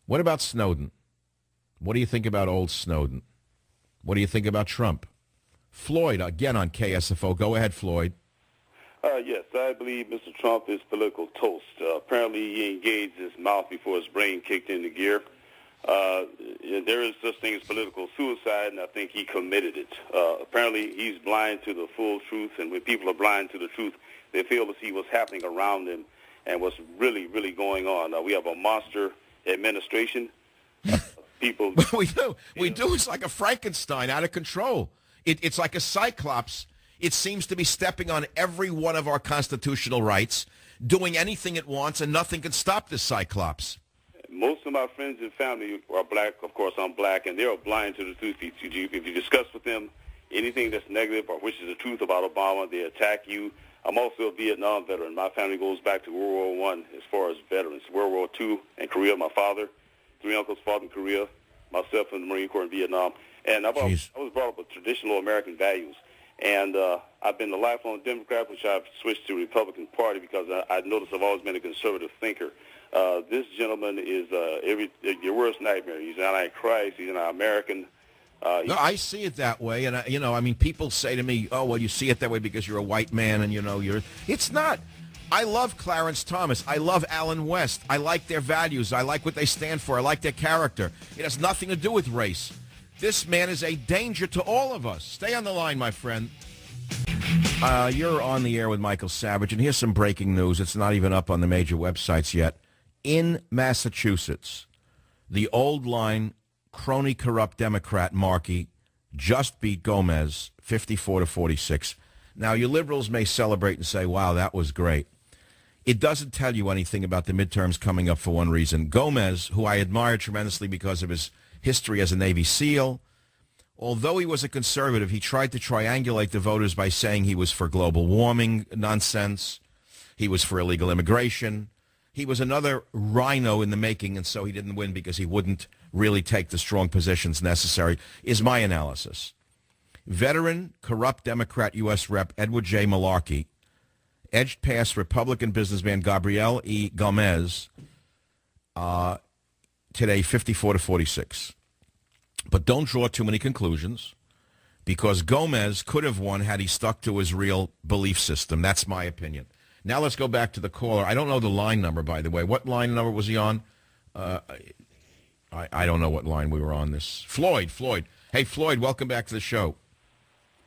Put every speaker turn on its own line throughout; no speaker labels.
What about Snowden? What do you think about old Snowden? What do you think about Trump? Floyd, again on KSFO. Go ahead, Floyd.
Yes, I believe Mr. Trump is political toast. Apparently, he engaged his mouth before his brain kicked into gear. There is such thing as political suicide, and I think he committed it. Apparently, he's blind to the full truth, and when people are blind to the truth, they fail to see what's happening around them and what's really, really going on. We have a monster administration. People,
we do. It's like a Frankenstein, out of control. It's like a cyclops. It seems to be stepping on every one of our constitutional rights, doing anything it wants, and nothing can stop this cyclops.
Most of my friends and family are black. Of course, I'm black, and they are blind to the truth. If you discuss with them anything that's negative or which is the truth about Obama, they attack you. I'm also a Vietnam veteran. My family goes back to World War I as far as veterans. World War II in Korea, my father, 3 uncles fought in Korea, myself in the Marine Corps in Vietnam. And I was brought up with traditional American values. And I've been a lifelong Democrat, which I've switched to the Republican Party because I noticed I've always been a conservative thinker. This gentleman is your worst nightmare. He's an anti-Christ. He's an American.
No, I see it that way. And, I mean, people say to me, oh, well, you see it that way because you're a white man and, it's not. I love Clarence Thomas. I love Alan West. I like their values. I like what they stand for. I like their character. It has nothing to do with race. This man is a danger to all of us. Stay on the line, my friend. You're on the air with Michael Savage, and here's some breaking news. It's not even up on the major websites yet. In Massachusetts, the old line crony corrupt Democrat Markey just beat Gomez 54-46. Now, you liberals may celebrate and say, wow, that was great. It doesn't tell you anything about the midterms coming up for one reason. Gomez, who I admire tremendously because of his history as a Navy SEAL, although he was a conservative, he tried to triangulate the voters by saying he was for global warming nonsense. He was for illegal immigration. He was another rhino in the making, and so he didn't win because he wouldn't really take the strong positions necessary, is my analysis. Veteran, corrupt Democrat U.S. Rep. Edward J. Malarkey edged past Republican businessman Gabriel E. Gomez today 54-46. But don't draw too many conclusions, because Gomez could have won had he stuck to his real belief system. That's my opinion. Now let's go back to the caller. I don't know the line number, by the way. What line number was he on? I don't know what line we were on this. Floyd. Hey, Floyd, welcome back to the show.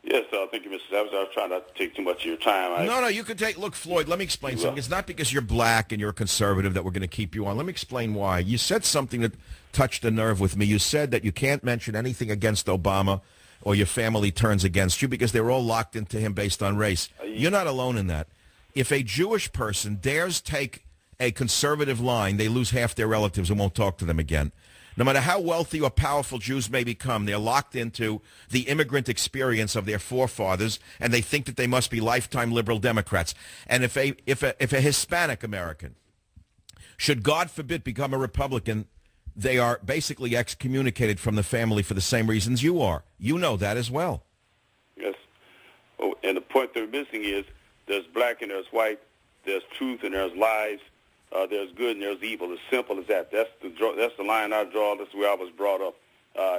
Yes, thank you, Mr. Savage. I was trying not to take too much of your time.
No, you can take... Look, Floyd, let me explain something. It's not because you're black and you're a conservative that we're going to keep you on. Let me explain why. You said something that touched a nerve with me. You said that you can't mention anything against Obama or your family turns against you because they're all locked into him based on race. You're not alone in that. If a Jewish person dares take a conservative line, they lose half their relatives and won't talk to them again. No matter how wealthy or powerful Jews may become, they're locked into the immigrant experience of their forefathers, and they think that they must be lifetime liberal Democrats. And if a Hispanic American should, God forbid, become a Republican, they are basically excommunicated from the family for the same reasons you are. You know that as well.
Yes. Oh, and the point they're missing is there's black and there's white, there's truth and there's lies. There's good and there's evil. As simple as that. That's the line I draw. That's the way I was brought up.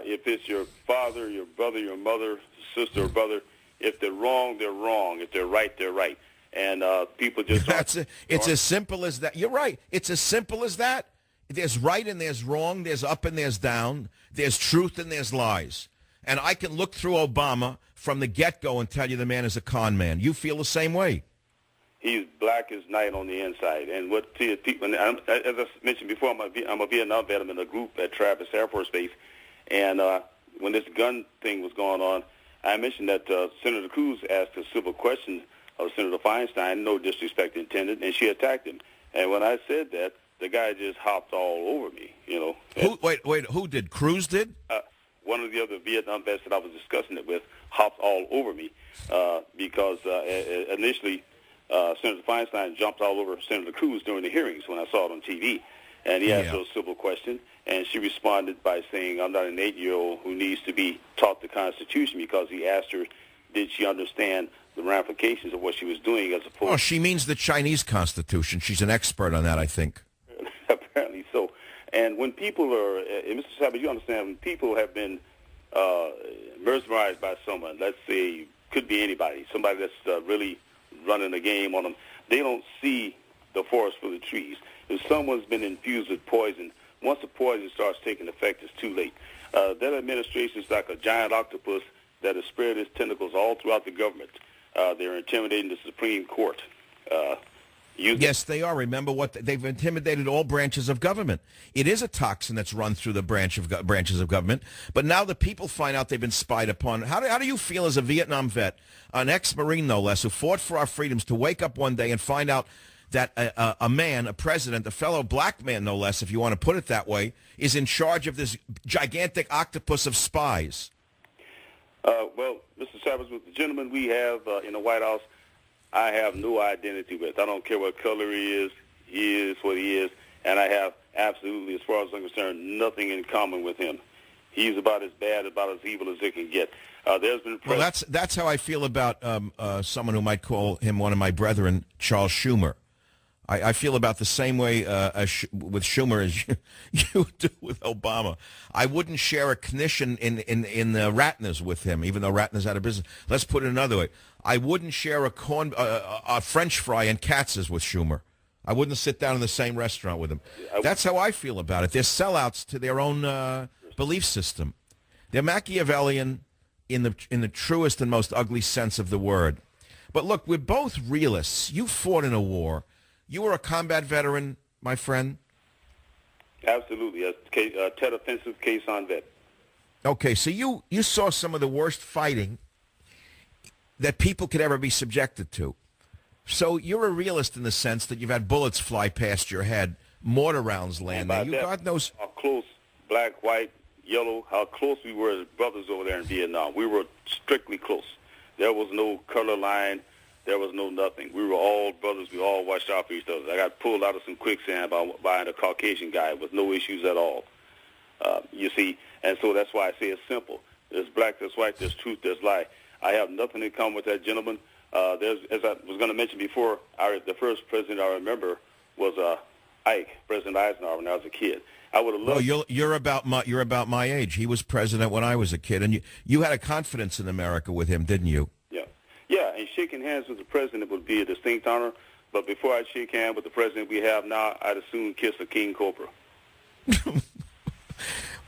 If it's your father, your brother, your mother, sister, or brother, if they're wrong, they're wrong. If they're right, they're right. And people just...
It's as simple as that. You're right. It's as simple as that. There's right and there's wrong. There's up and there's down. There's truth and there's lies. And I can look through Obama from the get-go and tell you the man is a con man. You feel the same way.
He's black as night on the inside. And what people, as I mentioned before, I'm a Vietnam vet. I'm in a group at Travis Air Force Base. And when this gun thing was going on, I mentioned that Senator Cruz asked a civil question of Senator Feinstein, no disrespect intended, and she attacked him. And when I said that, the guy just hopped all over me,
Who did? Cruz did?
One of the other Vietnam vets that I was discussing it with hopped all over me because initially... Senator Feinstein jumped all over Senator Cruz during the hearings when I saw it on TV. And he asked her a civil question, and she responded by saying, I'm not an 8-year-old who needs to be taught the Constitution, because he asked her, did she understand the ramifications of what she was doing as opposed...
Oh, she means the Chinese Constitution. She's an expert on that, I think.
Apparently so. know. And when people are, and Mr. Savage, you understand, when people have been mesmerized by someone, let's say, could be anybody, somebody that's really running a game on them, they don't see the forest for the trees. If someone's been infused with poison, once the poison starts taking effect, it's too late. That administration is like a giant octopus that has spread its tentacles all throughout the government. They're intimidating the Supreme Court.
Yes, they are. Remember what they've intimidated all branches of government. It is a toxin that's run through the branches of government. But now the people find out they've been spied upon. How do you feel as a Vietnam vet, an ex-Marine no less, who fought for our freedoms, to wake up one day and find out that a man, a president, a fellow black man no less, if you want to put it that way, is in charge of this gigantic octopus of spies?
Well, Mr. Savage, with the gentleman we have in the White House, I have no identity with. I don't care what color he is what he is, and I have absolutely, as far as I'm concerned, nothing in common with him. He's about as bad, about as evil as it can get. There's been
well, that's how I feel about someone who might call him one of my brethren, Charles Schumer. I feel about the same way with Schumer as you do with Obama. I wouldn't share a knishin in Ratner's with him, even though Ratner's out of business. Let's put it another way. I wouldn't share a French fry and Katz's with Schumer. I wouldn't sit down in the same restaurant with him. That's how I feel about it. They're sellouts to their own belief system. They're Machiavellian in the truest and most ugly sense of the word. But look, we're both realists. You fought in a war. You were a combat veteran, my friend?
Absolutely. A Tet Offensive caisson vet.
Okay, so you saw some of the worst fighting that people could ever be subjected to. So you're a realist in the sense that you've had bullets fly past your head, mortar rounds land there. God knows
how close, black, white, yellow, how close we were as brothers over there in Vietnam. We were strictly close. There was no color line. There was no nothing. We were all brothers. We all watched out for each other. I got pulled out of some quicksand by a Caucasian guy with no issues at all. You see, and so that's why I say it's simple. There's black, there's white, there's truth, there's lie. I have nothing in common with that gentleman. As I was going to mention before, the first president I remember was Ike, President Eisenhower, when I was a kid. I would have loved.
Well, you're about my age. He was president when I was a kid, and you had a confidence in America with him, didn't you?
Yeah, and shaking hands with the president would be a distinct honor. But before I'd shake hands with the president we have now, I'd as soon kiss a king cobra.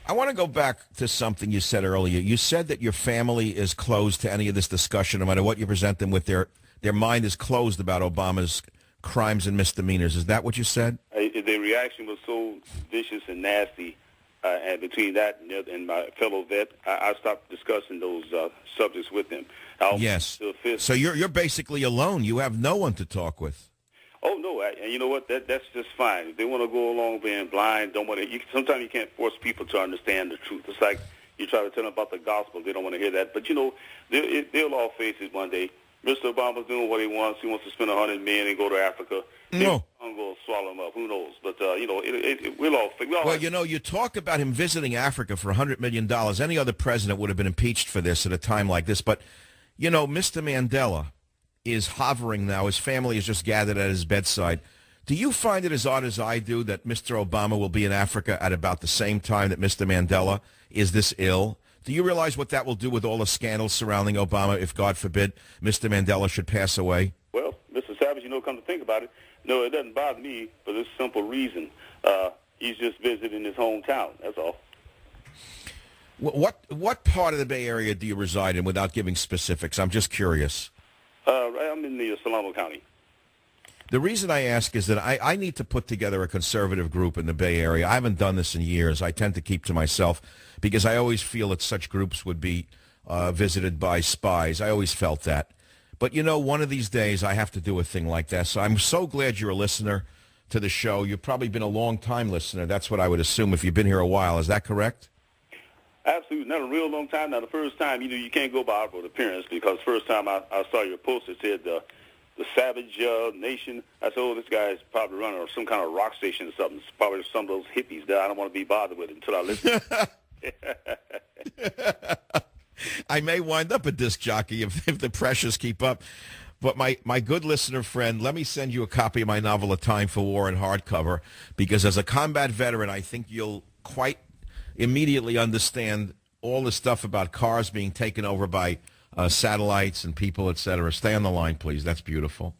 I want to go back to something you said earlier. You said that your family is closed to any of this discussion, no matter what you present them with. Their mind is closed about Obama's crimes and misdemeanors. Is that what you said?
The reaction was so vicious and nasty. And between that and my fellow vet, I stopped discussing those subjects with him.
Yes. So you're basically alone. You have no one to talk with.
Oh no, and you know what? That's just fine. If they want to go along being blind, don't want to. Sometimes you can't force people to understand the truth. It's like you try to tell them about the gospel; they don't want to hear that. But you know, they'll all face it one day. Mr. Obama's doing what he wants. He wants to spend $100 million and go to Africa.
No.
I'm going to swallow him up. Who knows? But, you know, we'll all
Well, you know, you talk about him visiting Africa for $100 million. Any other president would have been impeached for this at a time like this. But, you know, Mr. Mandela is hovering now. His family is just gathered at his bedside. Do you find it as odd as I do that Mr. Obama will be in Africa at about the same time that Mr. Mandela is this ill? Do you realize what that will do with all the scandals surrounding Obama if, God forbid, Mr. Mandela should pass away?
Well, Mr. Savage, you know, come to think about it, no, it doesn't bother me for this simple reason. He's just visiting his hometown, that's all.
What part of the Bay Area do you reside in without giving specifics? I'm just curious.
I'm in the Solano County.
The reason I ask is that I need to put together a conservative group in the Bay Area. I haven't done this in years. I tend to keep to myself because I always feel that such groups would be visited by spies. I always felt that. But, you know, one of these days I have to do a thing like that. So I'm so glad you're a listener to the show. You've probably been a long-time listener. That's what I would assume if you've been here a while. Is that correct?
Absolutely. Not a real long time. Now, the first time, you know, you can't go by outward appearance because the first time I saw your post, it said the Savage Nation. I said, oh, this guy's probably running some kind of rock station or something. It's probably some of those hippies that I don't want to be bothered with until I listen.
I may wind up a disc jockey if the pressures keep up. But my good listener friend, let me send you a copy of my novel, A Time for War, in hardcover, because as a combat veteran, I think you'll quite immediately understand all the stuff about cars being taken over by satellites and people, etc. Stay on the line, please. That's beautiful.